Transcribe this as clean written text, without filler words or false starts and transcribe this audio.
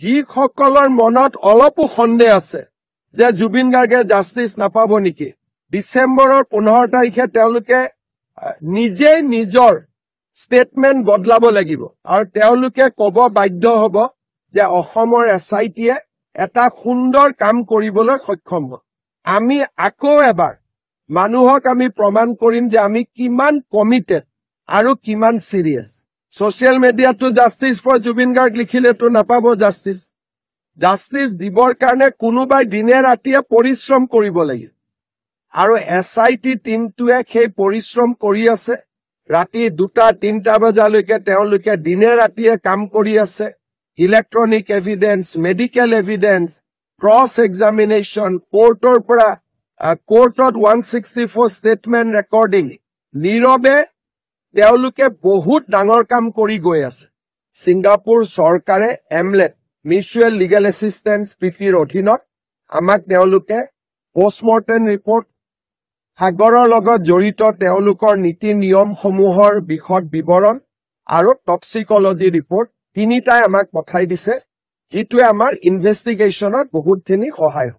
যিসকলৰ মনত অলপো সন্দেহ আছে যে জুবিন গাৰ্গে জাষ্টিস নাপাব নেকি ডিসেম্বৰৰ 15 তাৰিখে তেওঁলোকে নিজে নিজৰ স্টেটমেন্ট বদলাব লাগিব আৰু তেওঁলোকে ক'ব বাধ্য হ'ব যে অসমৰ এছআইটিয়ে এটা সুন্দৰ কাম কৰিবলৈ সক্ষম হ'ব আমি আকৌ এবাৰ মানুহক আমি প্ৰমাণ কৰিম যে আমি কিমান কমিটেড আৰু কিমান সিৰিয়াস সোশ্যাল মিডিয়াটো জাষ্টিস ফৰ জুবিন গাৰ্গ লিখিলেতো নাপাব জাষ্টিস দিবৰ কাৰণে কোনোবাই দিনে ৰাতিয়ে পৰিশ্ৰম কৰিব লাগিব আৰু এছআইটি টিমটোৱে সেই পৰিশ্ৰম কৰি আছে ৰাতি 2-3 বজালৈকে তেওঁলোকে দিনে ৰাতিয়ে কাম কৰি আছে electronic evidence medical evidence cross examination কোৰ্টৰ পৰা কোৰ্টত 164 ষ্টেটমেন্ট ৰেকৰ্ডিং নীৰৱে তেওঁলোকে বহুত ডাঙৰ কাম কৰি গৈ আছে সিংগাপুৰ চৰকাৰে এমলেট মিউচুৱেল লিগেল এছিষ্টেন্স পিপিৰ অধীনত আমাক তেওঁলোকে পোষ্টমৰ্টেম ৰিপৰ্ট সাগৰৰ লগত জড়িত তেওঁলোকৰ নীতি নিয়মসমূহৰ বিশদ বিৱৰণ আৰু টক্সিকোলজি ৰিপৰ্ট তিনিটাই আমাক পঠাই দিছে যিটোৱে আমাৰ ইনভেষ্টিগেশ্যনত বহুতখিনি সহায়